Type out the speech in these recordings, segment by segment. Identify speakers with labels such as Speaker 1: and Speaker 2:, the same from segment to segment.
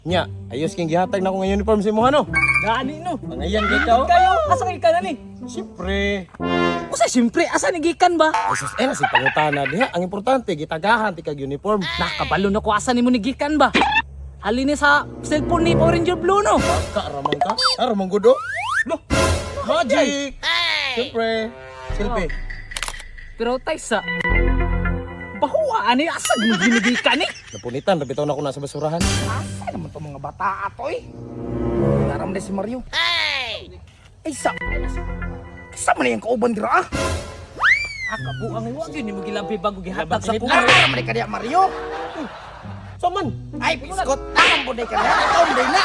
Speaker 1: Nya, ayos king gihatag na ko ng uniform si mo ano.
Speaker 2: Gani no.
Speaker 1: Pangayan gikaw.
Speaker 2: Kayo, asa kay ka na ni?
Speaker 1: Siyempre.
Speaker 2: Usa siyempre, asa ni gikan ba?
Speaker 1: Ay sus, na si pangutana diha. Ang importante gitagahan ti kag uniform.
Speaker 2: Nakabalo na ko asa nimo ni gikan ba? Halin ni sa cellphone ni Power Ranger Blue no.
Speaker 1: Karamang ka. Karamang gudo. Lo. Magic. Siyempre. Silpi.
Speaker 2: Pero tay sa bahuwa ani asa ginugikan ni?
Speaker 1: Napunitan, rabitaw na ko na sa basurahan.
Speaker 2: Asa naman to mga bata atoy? Naram na si Mario. Ay sa man yung kauban dira ah. Akabuang ay wag yun ni mo gilampi bago gihatag sa kuha.
Speaker 3: Naram ka diya Mario.
Speaker 1: Saman.
Speaker 3: Ay biskot naram po ka diya. Ikaw day na.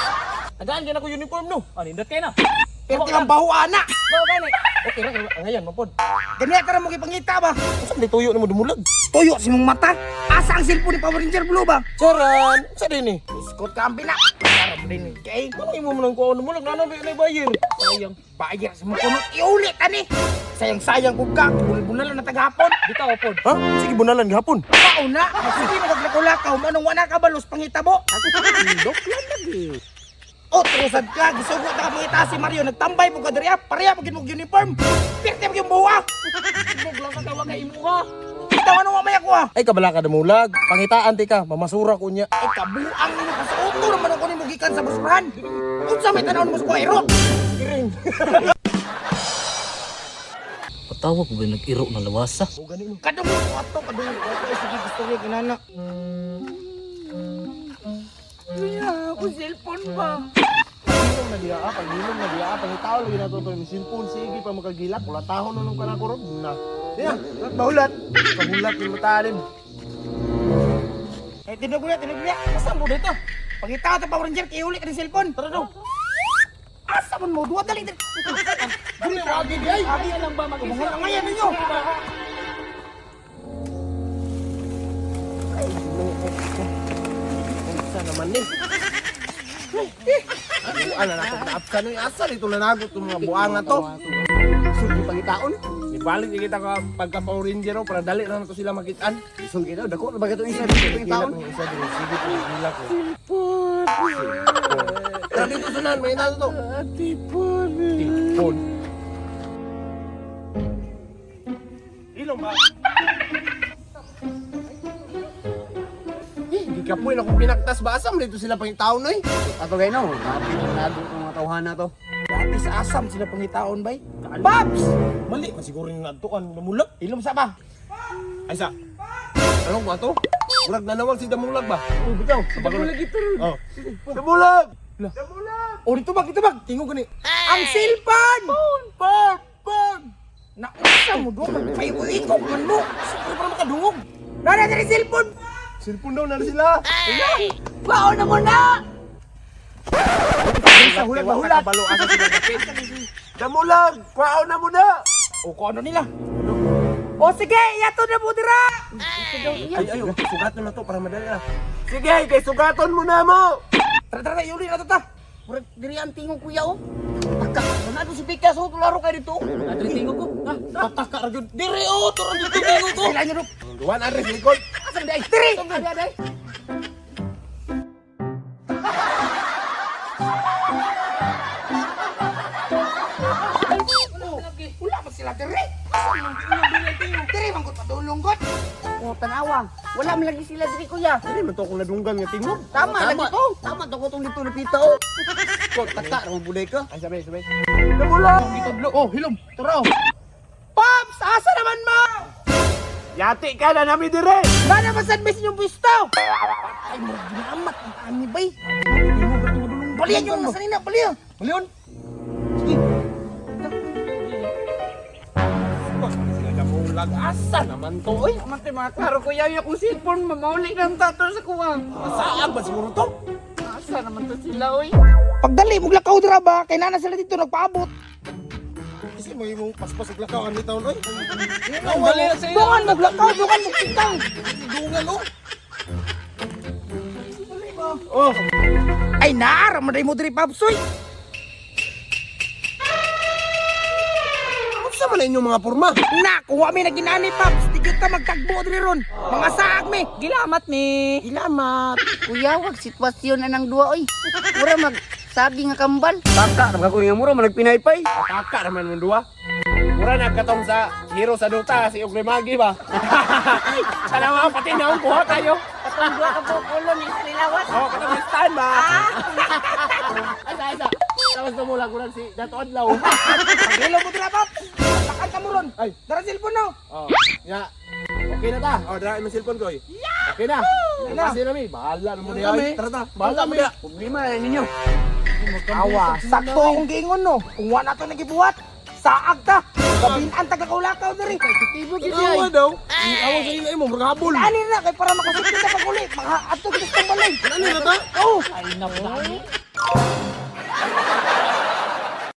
Speaker 1: Tagaan din ako uniform no.
Speaker 2: Ano indot kay na?
Speaker 3: Pero ti ang baho ana.
Speaker 2: Bawa gani.
Speaker 1: Okay ra ngayon mapod.
Speaker 3: Ganyan ka ra mo gipangita ba?
Speaker 1: Saan di tuyo na mo dumulag?
Speaker 3: Tuyo si mong mata. Asa ang cellphone ni Power Ranger Blue ba?
Speaker 1: Charan. Sa din eh.
Speaker 3: Biskot ka ang bina. Naram din kay.
Speaker 1: Ano imo man ang kuha dumulag na na bayir.
Speaker 2: Sayang.
Speaker 3: Bayar sa mga kuno. Iulit ani. Sayang-sayang ko ka. Bulbunalan na tagahapon.
Speaker 2: Bitaw pod.
Speaker 1: Ha? Sige bunalan gihapon.
Speaker 3: Pauna. Sige magaglakaw-lakaw. Manong wala ka balos pangitabo.
Speaker 1: Dok lang lagi.
Speaker 3: O, trusad ka. Gisugot na ka pangita si Mario. Nagtambay mo ka dariya. Pareha pagin mo uniform. Pirte mo yung buwa.
Speaker 2: Bog lang ka kay imo ka.
Speaker 3: Itawa nung mamaya ko ah.
Speaker 1: Ay kabala ka dumulag. Pangitaan ti ka, mamasura ko niya.
Speaker 3: Ay kabuang nyo ka sa uto naman ako ni Mugikan sa basurahan. Kung sa may tanawin mo sa kwairo.
Speaker 1: Kiring.
Speaker 2: Patawa ko ba nag-iro na lawasa?
Speaker 3: Kadung ko ato. Kadung ko ato. Ay sige gusto niya kinana. Kaya ako cellphone ba?
Speaker 1: Pagilom na diya, pagilom na diya, pangitao lagi na to ni cellphone sige pa makagilak, wala tahon na nung kanakurog na. Diya, bahulat. Pahulat yung matalim.
Speaker 3: Eh tinog niya.
Speaker 2: Saan mo dito?
Speaker 3: Pangita ka Power Ranger. Kaya uli ka ng cellphone.
Speaker 1: Tara daw.
Speaker 3: Asa man mo? Duwa dali.
Speaker 1: Dili agi di ay.
Speaker 2: Agi lang ba mag-isa?
Speaker 3: Mga langayan ninyo.
Speaker 1: Isa naman ni. Ano na nato naapsa no asa dito nanagot yung mga buanga to. Sugi pangitaon. Ibalik ni kita ka pagka Power Ranger para dali na nato sila makitaan. Sugi daw dako na bagay to isa dito pangitaon. Isa dito sige po nila ko. Tara dito sunan may nato to. Tipon. Ilong ba? Di ka po akong pinagtas ba asam dito sila pangitaon no eh.
Speaker 4: Ato kayo no, napinado itong mga tauhan na to.
Speaker 3: Dati sa asam sila pangitaon bay. Babs!
Speaker 1: Mali, masiguro yung nagtukan namulag.
Speaker 3: Ilom sa ba?
Speaker 1: Ay sa. Anong ba to? Murag nanawag si Damulag ba?
Speaker 3: Oh, bitaw.
Speaker 1: Damulag ito rin. Oh. Damulag! Damulag!
Speaker 3: Oh, dito bag, dito bag.
Speaker 1: Tingog gani.
Speaker 3: Ang cellphone! Phone! Nausa mo doon, magpaikot-ikot man mo.
Speaker 1: Ano para makadungog?
Speaker 3: Nara na rin cellphone!
Speaker 1: Cellphone daw na sila.
Speaker 3: Baon na mo na!
Speaker 1: Sa hulat. Balo asa sila dapit. Damulag! Kwao na mo na!
Speaker 3: O, kung ano nila? O, sige, yato na mo dira!
Speaker 1: Ay, sugaton na to para madali na. Sige, kay sugaton mo na mo!
Speaker 3: Tara, yuli na to ta. Murag diri ang tingog kuya o. Taka, manado si Picasso, tularo kayo dito.
Speaker 2: Adri tingog ko.
Speaker 1: Pataka ra gyud. Diri o, turon dito tingog ko.
Speaker 3: Sila nyo ro.
Speaker 1: Duwan ares likod.
Speaker 3: Asa mo day? Diri! Aday. Wala pa sila diri. Diri, mangkot pa doon lungkot. O, tanawang. Wala man lagi sila diri kuya.
Speaker 1: Dili man to akong nadunggan nga tingog.
Speaker 3: Tama, lagi to.
Speaker 4: Tama to ko itong dito napita o. Kung taka, naman buday ka.
Speaker 1: Ay, sabay. Damulag!
Speaker 3: Oh, hilom. Tara. Pops, asa naman mo?
Speaker 1: Yati ka na namin dire!
Speaker 3: Mana masad ba sinyong pwisto? Ay, mo ginamat ang ani bay. Balian yung masanina, balian.
Speaker 1: Malion! Damulag, asa naman to, oy!
Speaker 3: Amante mga klaro ko yaw yung cellphone, mamauli ng tato sa kuwang.
Speaker 1: Saan ba siguro to?
Speaker 3: Asa naman to sila, oy? Pagdali, muglakaw dira ba? Kay nana sila dito nagpaabot.
Speaker 1: Kasi may mong paspas ug lakawan ni taon, oy!
Speaker 2: Dali na sa iyo.
Speaker 3: Dungan, muglakaw, dungan, mugtitang.
Speaker 1: Dungan, oh! Oh!
Speaker 3: Ay, naara, maday mo diri, Papsoy. Ano sa
Speaker 1: man na inyong mga porma.
Speaker 2: Na, kuha mi na ginani, Paps. Tigit ka magtagbo diri ron. Mga saag mi. Gilamat mi.
Speaker 1: Ilamat.
Speaker 3: Kuya, wag sitwasyon na ng duwa, oy. Mura magsabi nga kambal.
Speaker 4: Taka, naman ko yung mura, managpinaypay.
Speaker 1: Taka naman mo duwa. Mura nagkatong sa hero sa Dota, si Ugrimagi ba? Sana mga pati na akong kuha kayo.
Speaker 3: Katong duwa ka po, ulo ni Lilawas.
Speaker 1: Oo, katong stand ba? Ay, sa. Tapos tumulang ko lang si Dato Adlaw.
Speaker 2: Hello mo dira, Paps. Takan ka mo ron.
Speaker 1: Ay.
Speaker 2: Dara cellphone no.
Speaker 1: Oh, ya. Okay na ta. Oh, dara mo cellphone ko. Okay na. Kasi na mi, bahala na mo niya. Tara ta. Bahala mo niya.
Speaker 4: Problema na ninyo.
Speaker 2: Awa, sakto akong giingon no. Kung wala to nagibuhat, saag ta. Gabinan ta kakaulakaw diri.
Speaker 3: Tibo gid
Speaker 1: Awa
Speaker 3: ay.
Speaker 1: daw. Awa sa ina mo, mga habol.
Speaker 2: Ani na kay para makasukit ka pag uli. Maka ato kita sa balay.
Speaker 1: Ano na ta?
Speaker 2: Oh,
Speaker 3: Ay, naku.